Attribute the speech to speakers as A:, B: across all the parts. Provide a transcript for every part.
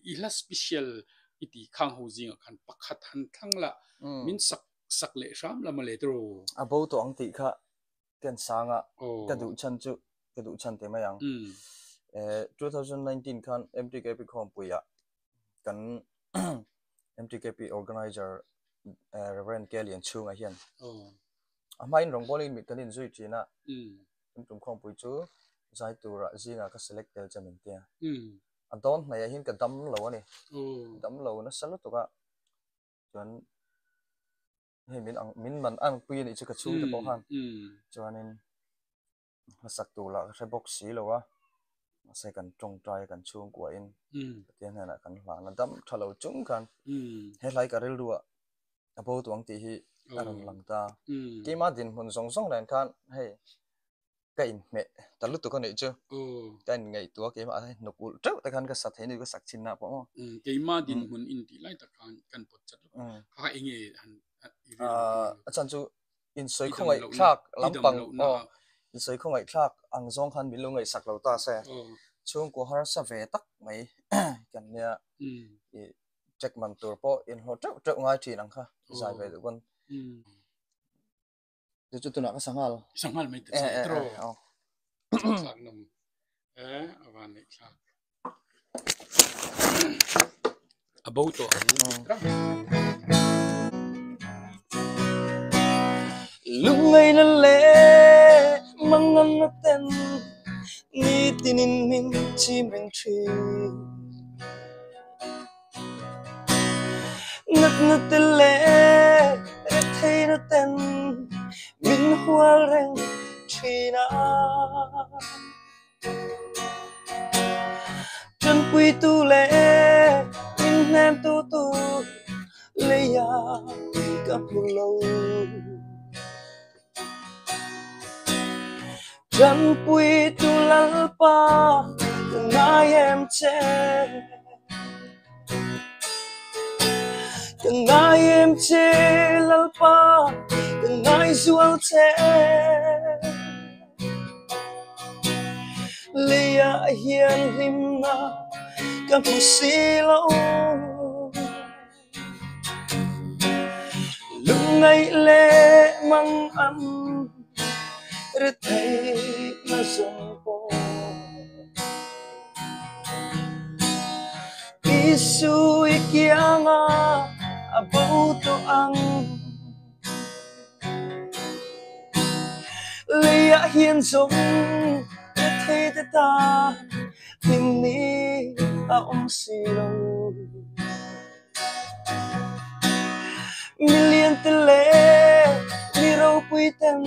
A: i la special iti khang ho jing khan pakhat han thangla min sak le ram la male tro
B: abo to ang ti kha ken sanga ka du chan te mayang 2019 khan MTKP khom puya kan MTKP organizer Reverend Kelly and Chung a hian amain rong bolin mit kanin zui china tum khom pui chu zai tura zinga ka select tel chamin tia anton na ya hin ka dam lo ani dam lo na salu to ka chuan he min man ang pui ni chu ka chu te po han chuanin masak tu la ka box si lo wa sai kan trong trai kan chung kwa in tian na kan hla na dam thalo chung kan he lai ka rel ruwa abo tuang ti hi aron langta ke ma din hun song song len kan hey ka in me talu tu ko nei chu kan ngai tu ke ma nokul trau ta kan ka sa the ni ko sak chin na po
A: ke ma din hun in ti lai ta kan pot chat ha enge han
B: achan chu in soi khongai thak lampang in soi khongai thak ang zong khan mi lungai sak lo ta se chung ko har sa ve tak mai kan nia check man tur po in ho trau ngai thi nang kha zai ve du kon chu tu na ka sangal
A: mai te tro sak nam awan nei sak about to
B: lungai na le mangan na ten ni tinin min chim ring tri ngak na te le thei na ten min hua reng tri na chân quy tu le min nem tu le ya ka pulo chân quy tu lalpa ngai em che ngai em che lalpa ngai zual che lia hiền lim na ka pusi lo lung ngai le mang an rứt thấy nó dần po Isu ikianga abuto ang lia hiền giống thế ta tình ni ông si lâu million tele ni rau pui ten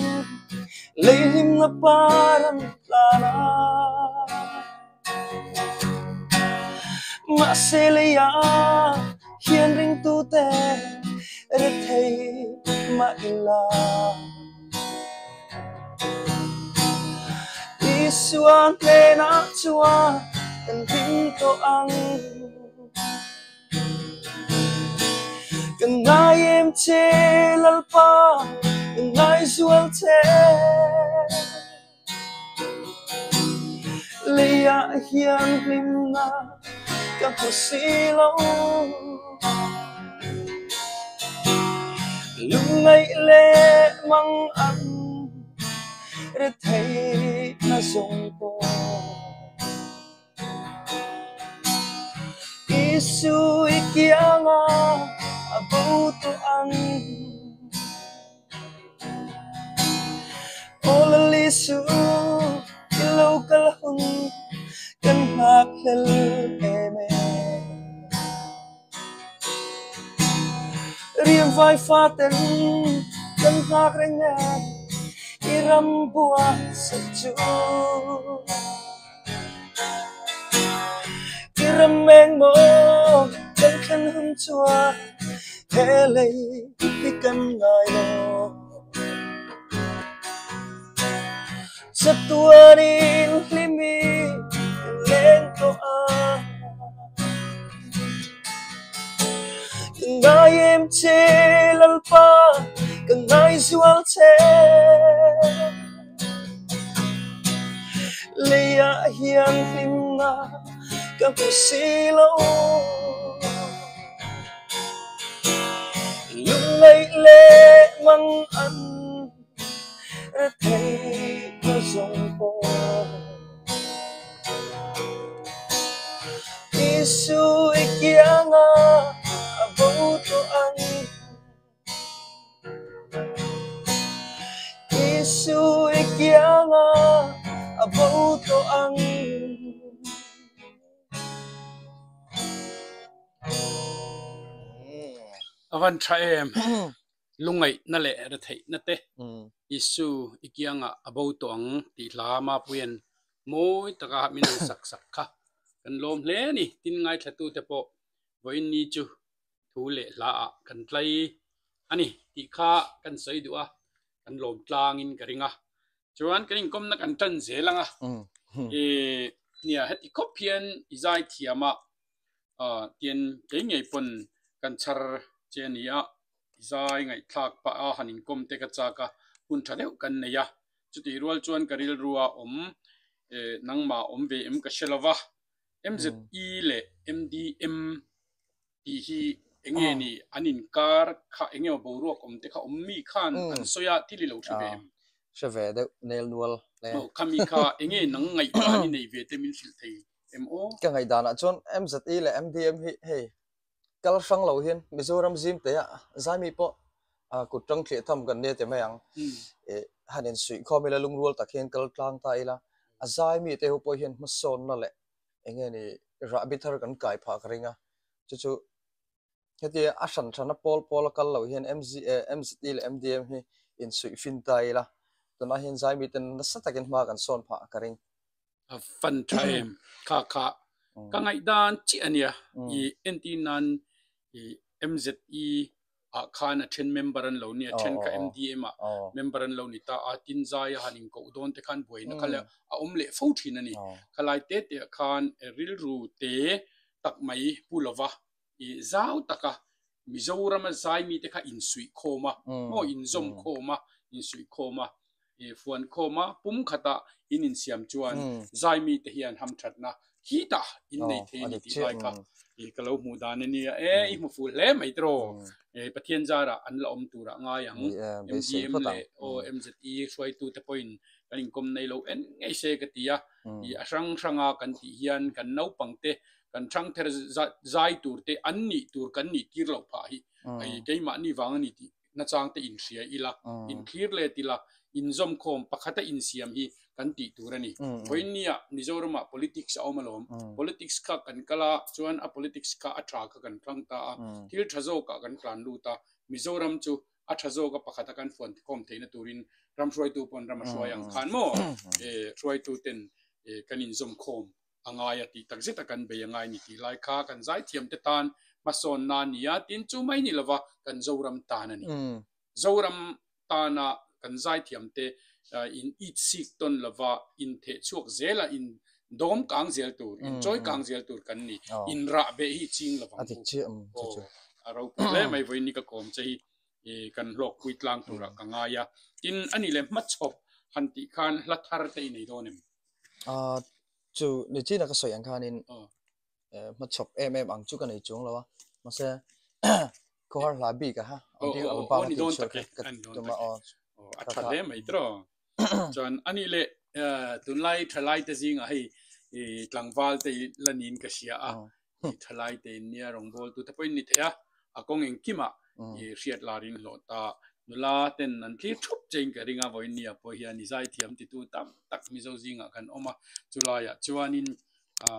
B: lấy lim na paran lana mà sẽ lấy hiền ring tu te để thấy mà ila isuan te na chua kan tin to ang kan ngai em che lalpa kan ngai zual che lia hiền lim na ka pusi lo lung ngai le mang an để thấy nó giống po Isu ikianga abuto ang olalisu ilaw kalahun kan haklal eme riêng vai pha tên kan hak rengat iram buat sejuk iram meng mo kan kan hun chua hele đi kan ngai lo satuanin limi lento ngai em che lalpa ngai zual che lia hiền lim na กับผู้สีโลลุงไงเล่มังอันระเทยก็ส่งโปisu ikianga abuto ang isu ikianga abuto ang
A: avan traem lungai na le ra thei na te isu ikianga abuto ang ti lama puyen moi taka min sak sak kha kan lom hle ni tin ngai thatu te po voin ni chu thu le la a kan tlai ani ti kha kan sei du a kan lom tlang in karinga chuan kan kom na kan tan zelanga e nia het i kopian izai thiama tien ke ngei pon kan char chenia izai ngai thak pa a hanin kom te ka cha ka hun thadeu kan neya chuti rual chuan karil ruwa nangma ve em ka shelawa MZE le MDM ti hi enge ni anin kar kha enge boru kom te kha ummi khan an soya tili lo thibe
B: shave de nel nual le
A: kami kha enge nang ngai ani nei ve te min sil thei MO
B: ka ngai dana chon MZE le MDM hi hey kal sang lo hian Mizoram Zim te ya zami po ku tang thle tham kan ne te mayang hanin sui khomela lungrual takhen kal tlang ta ila azai mi te ho po hian ma son na le enge ni ra bithar kan kai pha kringa chu heti asan thana pol kal lo hian MZE le MDM hi in sui fin tai la tuna hian zai mi ten nasatakin ma kan son pha karing
A: a fan time kha ka ngai dan chi ania I entinan I MZE a khana 10 member an lo ni 10 ka MDM a member an lo ni ta a tin zai hanin ko don te khan boina khala a umle fo thin ani khalai te khan ril ru te tak mai pulova I zau taka Mizoram zai mi te kha in sui khoma mo in zom khoma in sui khoma fuan khoma pum khata in siam chuan zai mi te hian ham thatna hita in nei the ni ti lai ka kalau mu dan ni I mu fu le mai tro pathian zara an la tura nga yang MGM le o MZE swai tu te point kan kom nei lo en ngai se ka tia I asang sanga kan ti hian kan nau pangte kan thang ther zai tur te an ni tur kan ni kir lo pha hi ai keima ni wang ni ti na chang te in sia ila in clear le tila in zom khom pakhata in siam hi kan ti turani hoinia Mizorama politics awmalom politics ka kan kala chuan a politics ka atha ka kan tlang ta thil thazo ka kan plan lu ta Mizoram chu a thazo ka pakhata kan fon khom theina turin ramshwai tu pon ramshwai ang khan mo shwai tu ten kan in zom khom angaya ti takzeta kan be angai ni ti lai kha kan zai thiam te tan mason na nia tin chu mai ni lawa kan zoram tanani zoram tana kan zai thiam te in each sik ton lawa in the chuak zela in dom kang zel tur in joy kang zel tur kan ni in ra be hi ching lawa aro le mai voi ni ka kom chei kan lok kuitlang tura kangaya tin ani le machop hanti khan lathar te nei donem
B: chu ni chi na ka soyang khanin machop ang chu kan ei chung lawa mase ko har la bi ka ha
A: anti al ba ni don tak tuma athale mai tro chan ani le tunlai thalai te jing a hei tlangwal te lanin ka sia a thalai te nia rongbol tu te point ni thea akong eng kima riat larin lo ta nula ten an thi thup cheng ka ringa voi nia po hian izai thiam ti tu tam tak mizo jinga kan oma chulaya chuanin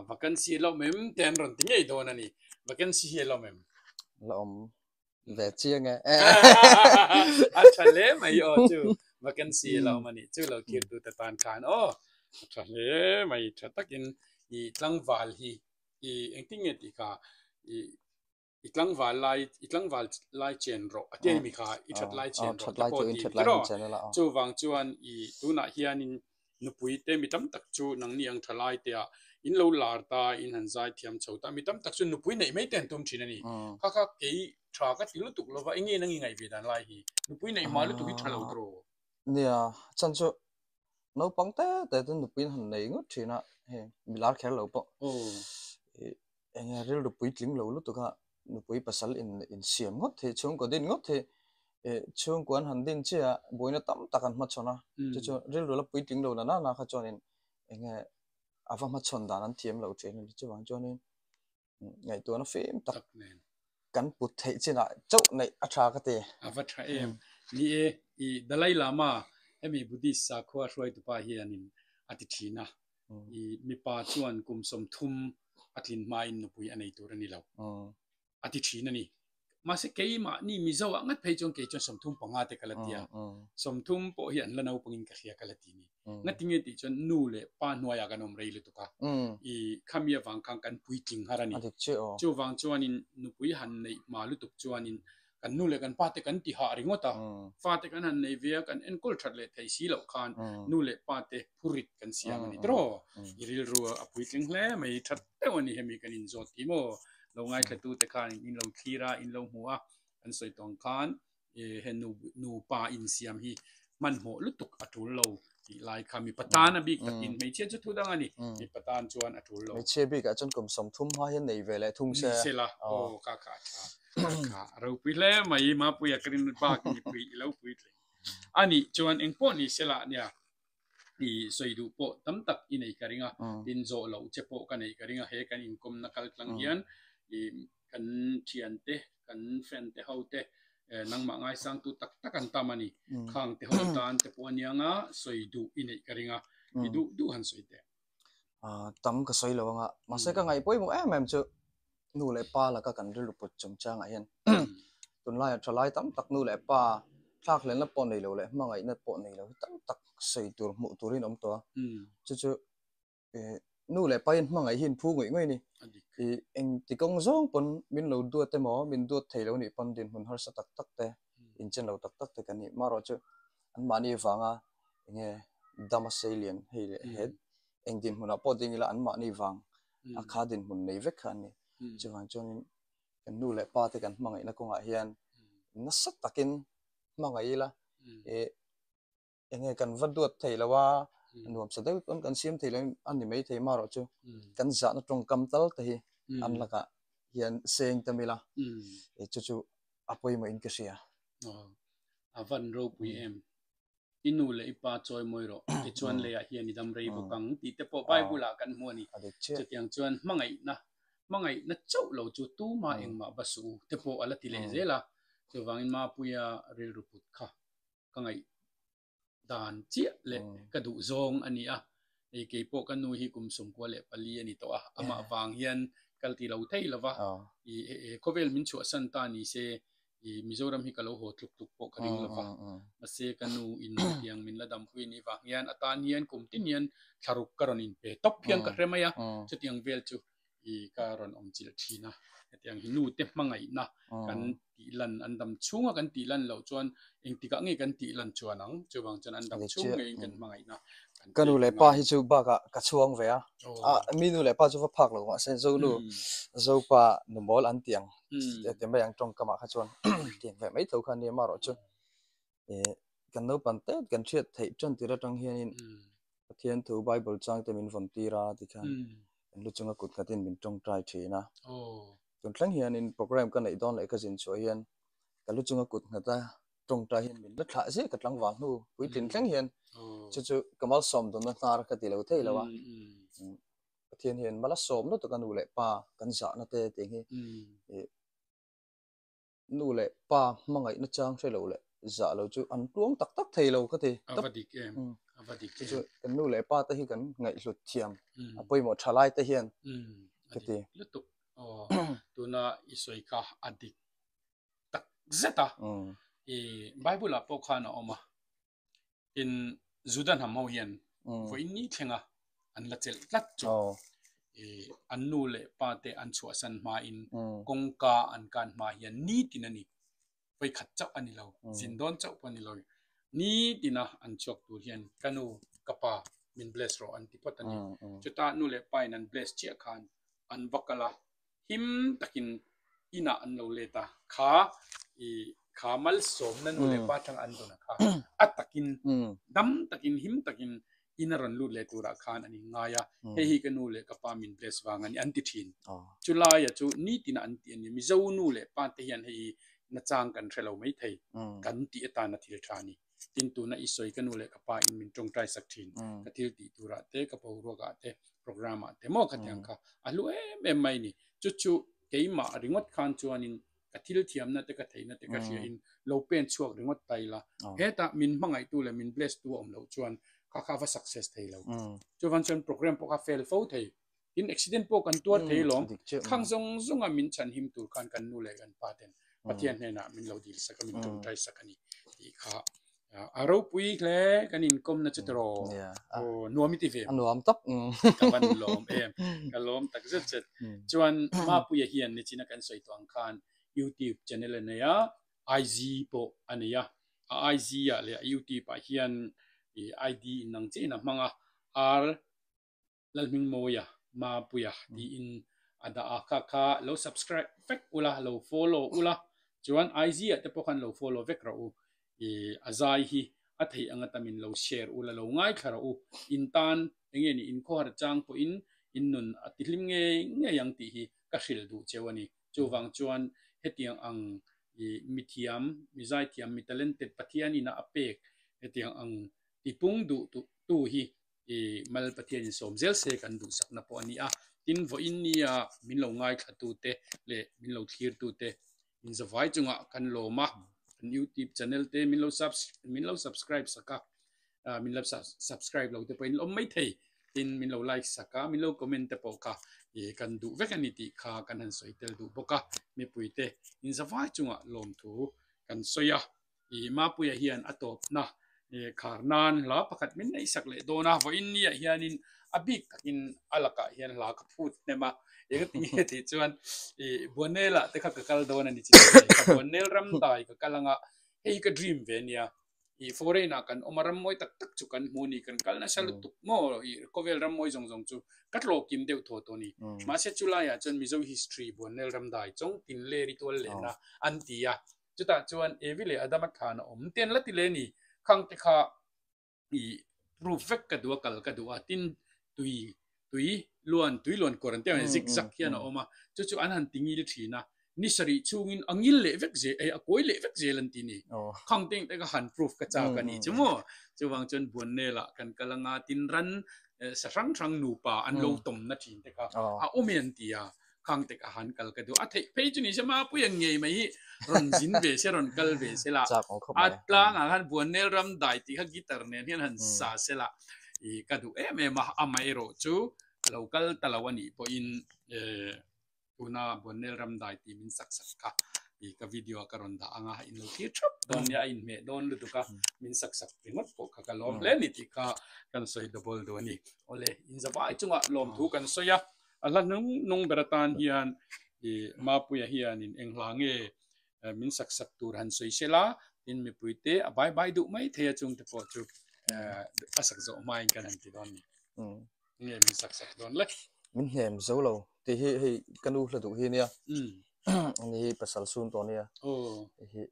A: vacancy lo mem ten ron ti ngei don ani vacancy hi lo mem
B: lo om ve chiang
A: a thale mai o chu vacancy lo mani chu lo kir tu ta tan khan o thale mai thatakin I tlangwal hi engting ti ka itlangwal lai chen ro atian mi kha I that lai chen ro chu wang chuan I tuna hianin nupui te mitam tak chu nang niang thalai te a in lo lar ta in han zai thiam chota mitam tak chu nupui nei mai ten tum thin ani kha ke thra ka tilu tuk lova inge nang ngai ve dan lai hi nupui nei malu tu hi thalo tro
B: nia chan chu no pangte te tu nupui han nei ngot thina he milar khel lo po anh nghe rồi bụi tiếng lâu lúc đó nó bụi pasal in xiêm ngót thế chung có đến ngót thế chung quan hành đến chứ bụi nó tắm takan mất chona cho rồi là bụi tiếng lâu là na khá cho nên anh nghe avam mất chon đàn anh thiêm lâu trên chứ bằng cho nên ngày tuổi nó phim tập cắn bụt thế chứ nào chỗ này atra cái thế
A: atra em ni Dalai Lama em Buddhist sa khoa rồi tu pa hianin atichina mi pa chuan kum som thum atlin main no pui anei tur ani lo atichina ni ma se ke ma ni mi zo angat phei chong ke chon som thum panga te kalatia som thum po hian lanau pangin ka khia kalati ni ngatinge ti chon nu le pa noya kanom rei le tuka khamia wang khang kan pui ting harani chu wang chuanin nu pui han nei ma lu tuk chuanin kan nu le kan pa te kan ti ha ringota fa te kan han nei via kan enkol that le thei si lo khan nu le pa te purit kan siam ani tro iril ru apui ting hle mai that te wani hemi kan in zo ti mo lo ngai thla tu te khan in lo khira in lo huwa an soi tong khan he nu pa in siam hi man mo lu tuk atul lo ti lai khami patana bi takin mai che chu thu dang ani mi patan chuan atul lo
B: mai che bi ka chon kum som thum ha hian nei ve le thung
A: se la o ka ka ka ro pi le mai ma pu ya krin ba ki pi lo pi le ani chuan engpo ni sela nia i soidu po tam tak i nei karinga tin zo lo che po ka nei karinga he kan income na kal tlang hian i kan thian te kan fen te haute nang ma ngai sang tu tak tak an tamani khang te ho tan te po anianga soidu i nei karinga i du han soite
B: tam ka soi lo nga ma se ka ngai poi mo em chu nu le pa la ka kan ru put chom chang a hian tun lai thalai tam tak nu le pa thak len la pon nei lo le ma ngai na pon nei lo tam tak sei tur mu turin om to chu chu nu le pa in ma ngai hin phu ngoi ngoi ni eng ti kong zong pon min lo du te mo min du thei lo ni pon din hun har sa tak tak te in chen lo tak tak te kan ni ma ro chu an ma ni wanga nge damasalian hei le head eng din huna po ding la an ma ni wang a kha din hun nei vek khan ni chuan chuan kan nu le pa te kan ma ngai na ko nga hian na sat takin ma ngai la enge kan vaduat thei lawa nuam sa deu kon kan siam thei lo an ni mai thei ma ro chu kan za na tong kam tal te hi an laka hian seng tamila chu chu apoi mo in ka sia
A: avan ro pui em inu le ipa choi moi ro ti chuan le a hian idam rei bokang ti te po bible a kan mo ni chu tiang chuan mangai na chau lo chu tu ma eng ma basu te po ala ti le zela chu wangin ma puya ril ruput kha kangai dan chia le ka du zong ani a ei ke po kan nu hi kum sum ko le pali ani to a ama wang hian kalti lo thei lawa i kovel min chu san ta ni se i Mizoram hi kalo ho tluk tuk po karing lawa ase kanu in tiang min ladam hui ni wa hian atan hian kum tin hian tharuk karon in pe top hian ka remaya chu tiang vel chu i karon om chil thina tiang hinu te mangai na kan ti lan andam chunga kan ti lan lo chuan eng tika nge kan ti lan chuanang chuwang chan andam chung nge kan mangai na
B: kanu le pa hi chu ba ka chuang ve a mi nu le pa chu fa phak lo ma se zo nu zo pa nu mol an tiang te mai ang tong kama kha chuan tiang ve mai tho khan ni ma ro chu kan no pan te kan thiat thei chan tira tang hian in thian thu bible chang te min von tira ti khan lu chunga kut khatin min tong trai thina tun tlang hian in program kan nei don le ka jin cho hian ka lu chunga kut ngata tong trai hian min la thla je ka tlang wang nu pui tin tlang hian chu chu kamal som don na tar ka ti lo thei lawa thian hian mala som no to kan u le pa kan za na te te hi nu le pa mangai na chang thei lo le za lo chu an tuang tak tak thei lo ka ti
A: avadik em avadik
B: chu kan nu le pa ta hi kan ngai hlut thiam apoi mo thalai te hian ka ti
A: lutuk tuna isoi ka adik tak zeta bible a po khana oma in Judan ham hian voi ni thenga an la chel tlat chu an nu le pa te an chua san ma in kongka an kan ma hian ni tinani voi khat chau ani lo zindon chau pani lo ni tina an chok tu hian kanu kapa min bless ro an tipatani chuta nu le pa in an bless chia khan an vakala him takin ina an lo leta kha khamal som nan nu le pa thang an dona kha atakin dam takin him takin inaran lu le tura khan ani ngaya he ka nu le ka pa min place wang ani anti thin chulai ya chu ni tina anti ani mi zo nu le pa te hian hei na chang kan thelo mai thei kan ti eta na thil thani tin tu na isoi ka nu le ka pa in min tong trai sak thin ka thil ti tura te ka pau ro ga te program te mo ka tyang kha alu em mai ni chu chu keima ringot khan chuanin ka thil thiam na te ka theina te ka hria in lo pen chuak ringot taila heta min mangai tu le min bless tu om lo chuan kha va success thei lo chu van chen program po ka fail fo thei in accident po kan tuar thei lom khang zong zong a min chan him tur khan kan nu le kan paten pathian he na min lo dil saka min tum tai sakani ti kha aro pui kle kan in kom na chetro o nuami ti ve
B: nuam tak
A: ka ban lom em ka lom tak zet zet chuan ma pu ya hian ni china kan soi tuang khan YouTube channel na ya IG po ania IG ya le YouTube a hian ID nang che na manga r lalming moya ma puya di in ada akaka lo subscribe fek ula lo follow ula chuan IG at po kan lo follow vek ra u azai hi athei anga tamin lo share ula lo ngai khara u intan enge ni in khor chang po in nun atihlim nge yang ti hi ka hril du chewani chuwang chuan hetiang ang mithiam mizai thiam mi talented pathiani na apek hetiang ang tipung du tu hi mal pathian somzel se kan du sakna po ani a tin vo in nia min lo ngai khatu te le min lo thlir tu te in zawai chunga kan lo ma YouTube channel te min lo subscribe saka min lo subscribe lo te po in lo mai thei tin min lo like saka min lo comment te po ka kan du vekani ti kha kan han soi tel du boka me puite in zawai chunga lom thu kan soya ma puya hian atop na karnan la pakat min nei sak le dona vo in nia hianin abik takin alaka hian la ka phut nema enge ti chuan bonela te kha ka kal dona ni chi ka bonel ram dai ka kalanga hei ka dream ve nia foreigner kan omaram moi tak tak chu kan huni kan kalna salu tuk mo kovel ram moi jong jong chu katlo kim deu tho to ni ma se chula ya chon mizo history bonel ram dai chong tin le ritual le na antia chuta chuan evile adamat khana om ten la ti le ni khang te kha proof vek ka duwa kal ka duwa tin tui luan quarantine zigzag hian oma chu an han tingil thina ni sari chungin angil le vek je akoi le vek je lan ti ni khang teng te ka han proof ka cha ka ni chumo chuwang chon bun ne la kan kalanga tin ran sarang thang nu pa an lo tom na thin te ka a omen tia khang te ka han kal ka du a thei phei chu ni se ma pu yang ngei mai ron jin ve se ron kal ve se la atla nga han bun ne ram dai ti kha gitar ne hian han sa se la ka du ma amai ro chu local talawani po in tuna bonel ram dai ti min sak ka ka video karon da anga in lo ti trap don ya in me don lu ka min sak ringot po ka kalom le ni ti ka kan soi double do ni ole in za bai chunga lom thu kan soya ala nung beratan hian ma pu ya hian in englange min sak tur han soi sela in me puite bye bye du mai the chung te po chu asak zo mai kan han ti don ni nge min sak don le
B: min hem zo lo ti hi kanu hla du hi nia ni pasal sun to nia hi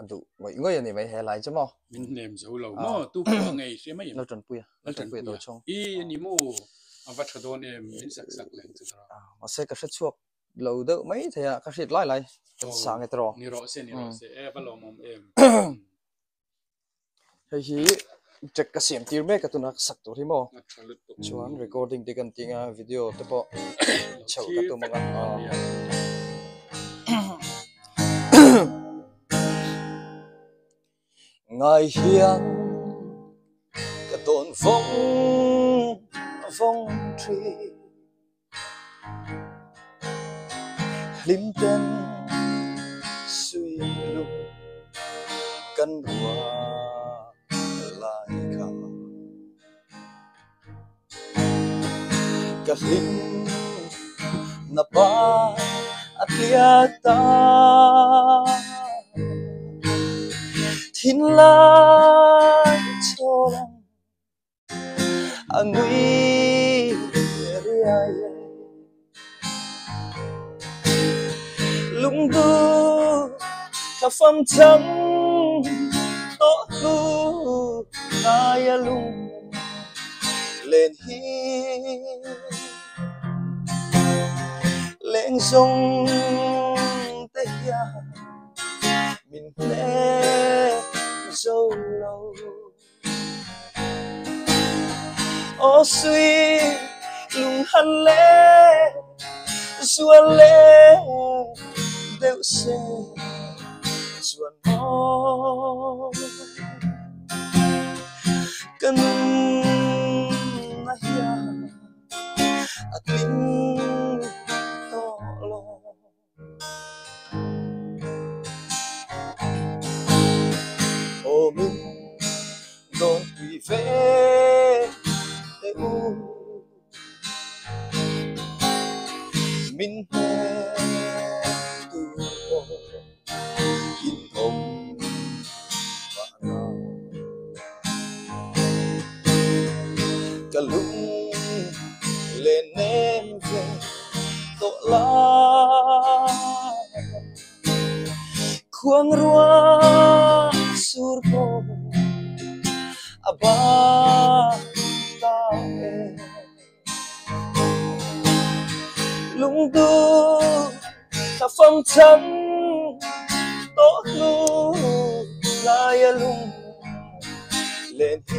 B: adu ngoi ani mai he lai chamo
A: min hem zo lo mo tu ko ngai se mai
B: no tron puya to chong
A: ni mo avat khadon min sak leng chu
B: ma se ka hre chuak lo de mai thaya ka hrit lai sang e tro
A: ni ro se balom
B: hi check ka sim tir me ka tuna sak to himo chuan recording te kan tinga video te po chau ka tu manga ngai hiang ka ton phong tri lim ten suy lu kan rua kahim na ba atyata thin lai chorang angui riai lung du ka pham chang to lu ngai lung lên hi lên sông tây ya mình nè dâu lâu ô suy lung hằn lệ xua lệ đều sẽ xuân mong cần nãy ya ating to lo ô mình đón quý về để u mình mẹ tu in ông và nào cả lúc lên em về tội la khuang rua surpo aba ta lung tu ta phong trắng tốt lu lại lung lên hi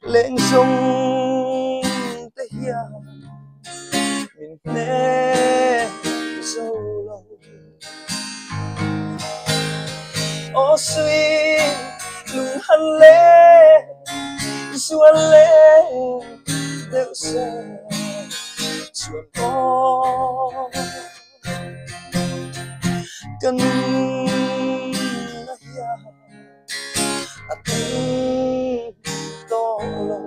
B: lên sông tây ya mình nè dâu lâu ô suy lung hằn lệ xua lệ đều sẽ xuân mong cần nãy ya ating to lo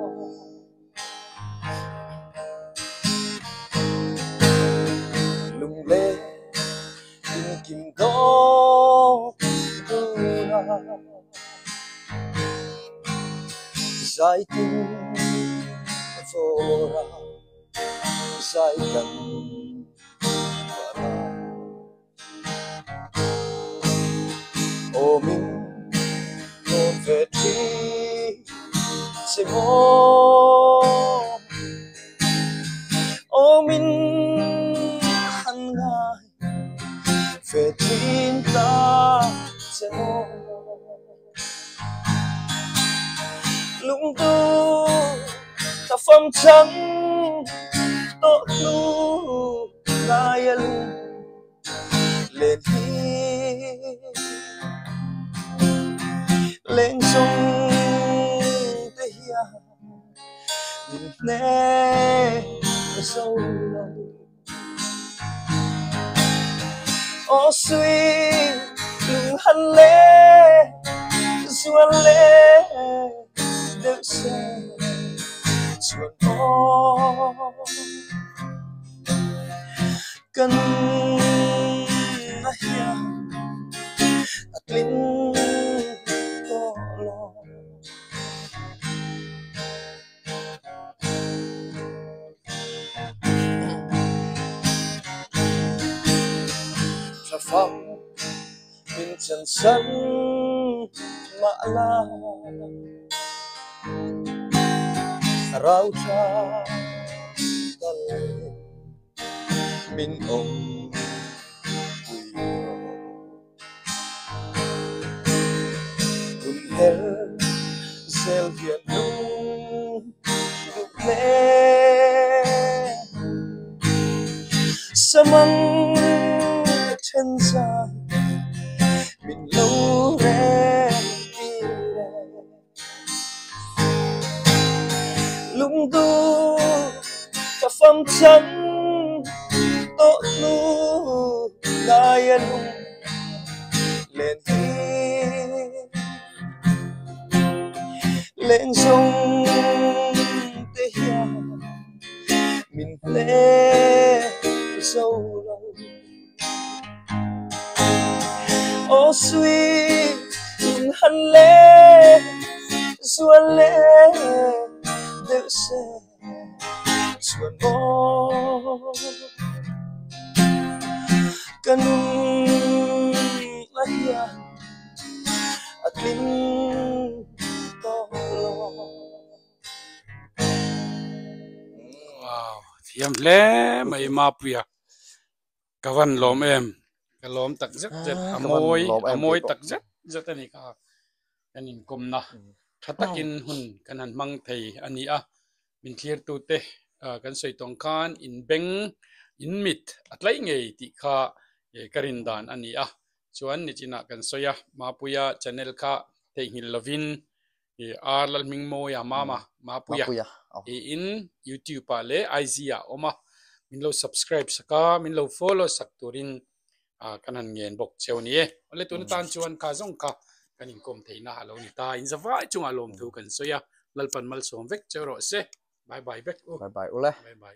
B: lung lệ in kim go tu na giải tình phô ra giải cần và ra ô mình một về tri sẽ mô ô mình hằng ngày về tin ta sẽ mô lung tu ta phong trắng tốt lu lại lung lên hi lên sông tây ya mình nè sâu lâu ô suy lung hằn lệ xuân lệ đều sẽ xuân mong cần nãy ya ating to lo cha phong mình chân sân mã la rau cha tal mình ông quỳ cùng her sel hiền lung lúc mẹ samang trên dài mình lâu re lung tu ta phong trắng tốt lu lại lung lên hi lên sông tây ya mình lệ sâu lâu ô suy lung hằn lệ xuân lệ đều sẽ xuân mong cần nãy ya ating
A: ว้าวเทียมแล้วไม่มาเปียกวันลมกลมตักเจ็ดอโมยตักเจ็ดอันนี้ก็อันนี้กลมนะถ้าตักินหุ่นกันหันมังไทยอันนี้มินเคลียร์ตัวเตะกันสวยตรงกันอินเบงอินมิดอะไรไงที่ข้ากรินดานอันนี้ส่วนนี่จีน่ากันสวยมาปุยาชาแนลข้าเทหินลวินลมิงโมยมาปุยาอิน YouTube ปะเลยไอซีออกมามินเรา subscribe สักมินเรา follow สักตัวรินกันหันเงินบอกเช้านี้อะไรตัวนี้ตานชวนข้าส่งข้ากันอินคอมเทน่าเรานี่ตาอินสวายจุงอารมณ์ทุกันสวยลัลปันมัลส่งเวกเจ้ารอเซ่บายบายเวก
B: บายบายโอ้เลย
A: บายบาย